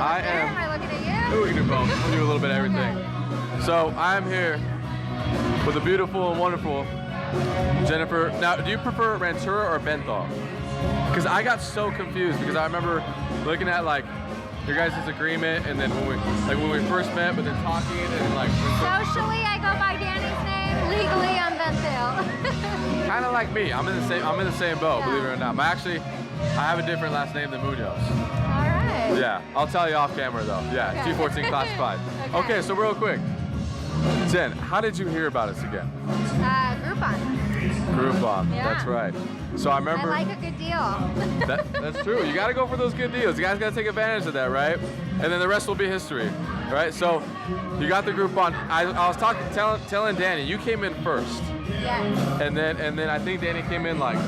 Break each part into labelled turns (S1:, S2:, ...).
S1: I am.
S2: Am I looking at you?
S1: We can do both. We'll do a little bit of everything. So I'm here with the beautiful and wonderful Jennifer. Now, do you prefer Rantura or Bentall? Because I got so confused because I remember looking at like your guys' agreement and then when we first met, but then talking and like.
S2: Socially, I go by Danny's name. Legally, I'm Bentil.
S1: Kind of like me. I'm in the same boat.
S2: Yeah.
S1: Believe it or not. But actually, I have a different last name than Munoz.
S2: All right.
S1: Yeah, I'll tell you off camera though. Yeah,
S2: Okay.
S1: G14 classified. Okay, so real quick, Jen, how did you hear about us again?
S2: Groupon.
S1: Groupon.
S2: Yeah.
S1: That's right. So I remember.
S2: I like a good deal.
S1: That's true. You got to go for those good deals. You guys got to take advantage of that, right? And then the rest will be history, right? So you got the Groupon. I was telling Danny, you came in first,
S2: Yes.
S1: and then I think Danny came in like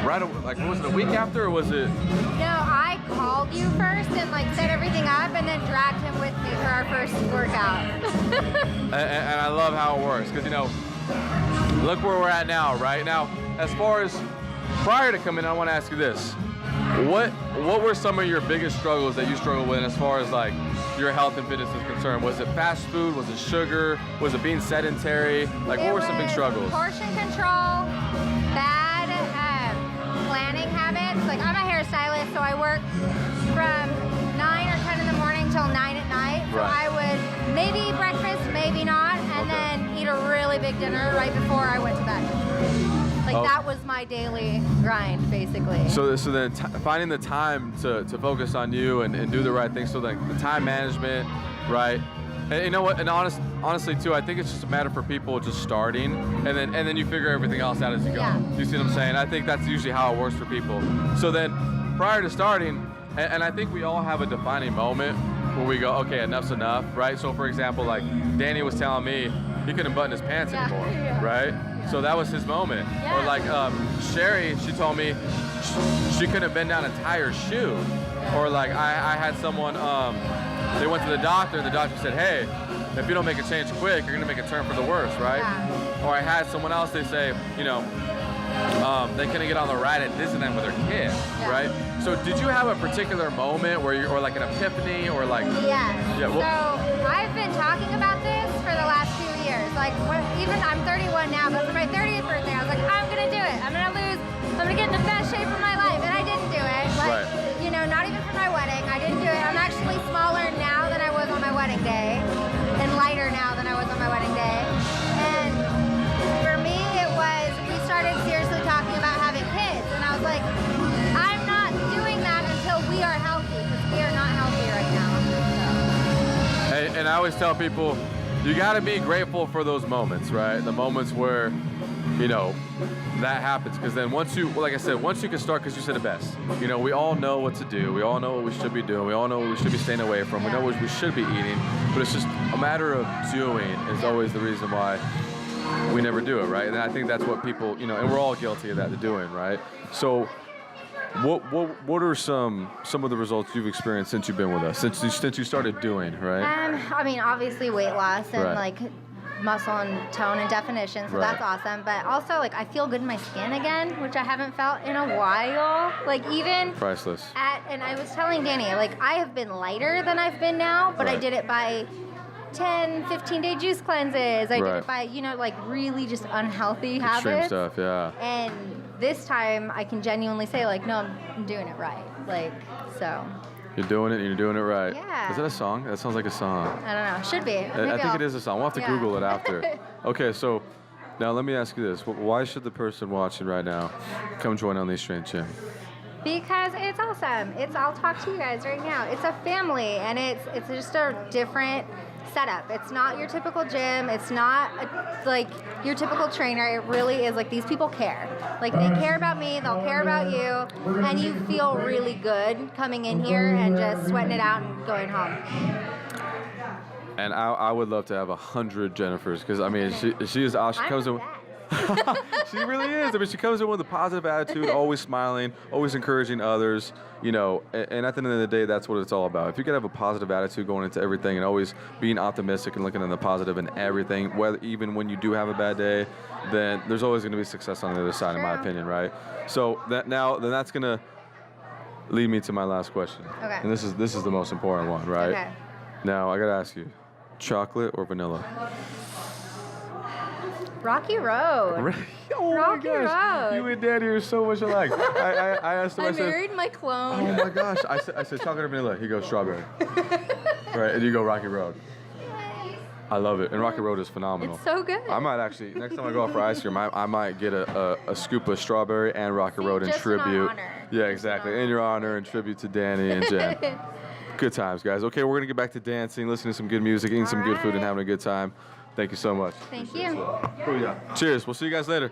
S1: what was it, a week after, or was it?
S2: No, I called you first and like set everything up and then dragged him with me for our first workout.
S1: And I love how it works because look where we're at now, right? Now, as far as prior to coming in, I want to ask you this. What were some of your biggest struggles that you struggled with as far as like your health and fitness is concerned? Was it fast food? Was it sugar? Was it being sedentary? Like, what were some big struggles?
S2: Portion control, bad planning habits. Like, I'm a hairstylist, so I work from 9 or 10 in the morning till 9 at night. So
S1: Right.
S2: I would maybe eat breakfast, maybe not, and then eat a really big dinner right before I went to bed. Like, that was my daily grind, basically.
S1: So then finding the time to focus on you and do the right thing. So like the time management, right? And you know what? And honestly too, I think it's just a matter for people just starting, and then you figure everything else out as you go.
S2: Yeah.
S1: You see what I'm saying? I think that's usually how it works for people. So then, prior to starting, and I think we all have a defining moment where we go, okay, enough's enough, right? So for example, like Danny was telling me he couldn't button his pants anymore,
S2: Yeah.
S1: right? So that was his moment.
S2: Yeah.
S1: Or like Sherry, she told me she couldn't bend down and tie her shoe. Or like I had someone, they went to the doctor and the doctor said, hey, if you don't make a change quick, you're gonna make a turn for the worse, right?
S2: Yeah.
S1: Or I had someone else, they say, they couldn't get on the ride at Disneyland with their kid,
S2: Yeah.
S1: right? So did you have a particular moment where or like an epiphany or like?
S2: Yes.
S1: Yeah,
S2: So I've been talking about this for the last few years. Like, even I'm 31 now, but for my 30th birthday, I was like, I'm gonna do it. I'm gonna get in the best shape of my life, and I didn't do it. Like, not even for my wedding, I didn't do it. I'm actually smaller now than I was on my wedding day, and lighter now than I was on my wedding day. And for me, we started seriously talking about having kids, and I was like, I'm not doing that until we are healthy, because we are not healthy right now.
S1: And I always tell people, you got to be grateful for those moments, right? The moments where, that happens. Because then once you can start, because you said it best, we all know what to do. We all know what we should be doing. We all know what we should be staying away from. We know what we should be eating. But it's just a matter of doing is always the reason why we never do it, right? And I think that's what people, and we're all guilty of that, the doing, right? So what are some of the results you've experienced since you've been with us, since you started doing, right?
S2: I mean, obviously weight loss and
S1: Right.
S2: like muscle and tone and definition, so
S1: Right.
S2: that's awesome. But also, like, I feel good in my skin again, which I haven't felt in a while. Like, even
S1: Priceless.
S2: and I was telling Danny, like, I have been lighter than I've been now, but I
S1: Right.
S2: did it by 10, 15-day juice cleanses. I did
S1: Right.
S2: it by, like, really just unhealthy
S1: Extreme
S2: habits.
S1: stuff, yeah.
S2: And this time, I can genuinely say, like, no, I'm doing it right. Like, so,
S1: You're doing it, and you're doing it right.
S2: Yeah.
S1: Is that a song? That sounds like a song.
S2: I don't know. Should be.
S1: I think it is a song. We'll have to
S2: Yeah.
S1: Google it after. Okay, so now let me ask you this. Why should the person watching right now come join Unleashed the Strength Gym?
S2: Because it's awesome. I'll talk to you guys right now. It's a family, and it's just a different setup. It's not your typical gym. It's not like your typical trainer. It really is like these people care. Like, they care about me. They'll care about you, and you feel really good coming in here and just sweating it out and going home.
S1: And I would love to have 100 Jennifers because, I mean, she is awesome. She comes in. She really is. I mean, she comes in with a positive attitude, always smiling, always encouraging others, and at the end of the day, that's what it's all about. If you can have a positive attitude going into everything and always being optimistic and looking at the positive in everything, even when you do have a bad day, then there's always going to be success on the other side, in my opinion, right? So that's going to lead me to my last question.
S2: Okay.
S1: And this is the most important one, right?
S2: Okay.
S1: Now I gotta ask you, chocolate or vanilla?
S2: Rocky Road.
S1: Oh
S2: Rocky
S1: my gosh,
S2: Road.
S1: you and Daddy are so much alike. I asked him.
S2: I
S1: I said,
S2: married my clone.
S1: "Oh my gosh!" I said chocolate or vanilla. He goes strawberry. Right, and you go Rocky Road. I love it, and Rocky Road is phenomenal.
S2: It's so good.
S1: I might actually next time I go out for ice cream, I might get a scoop of strawberry and Rocky Road in
S2: just in our
S1: tribute.
S2: honor.
S1: Yeah, exactly. In your honor, in tribute to Danny and Jen. Good times, guys. Okay, we're gonna get back to dancing, listening to some good music, eating some good food, and
S2: Alright.
S1: having a good time. Thank you so much.
S2: Thank you.
S1: Cheers. We'll see you guys later.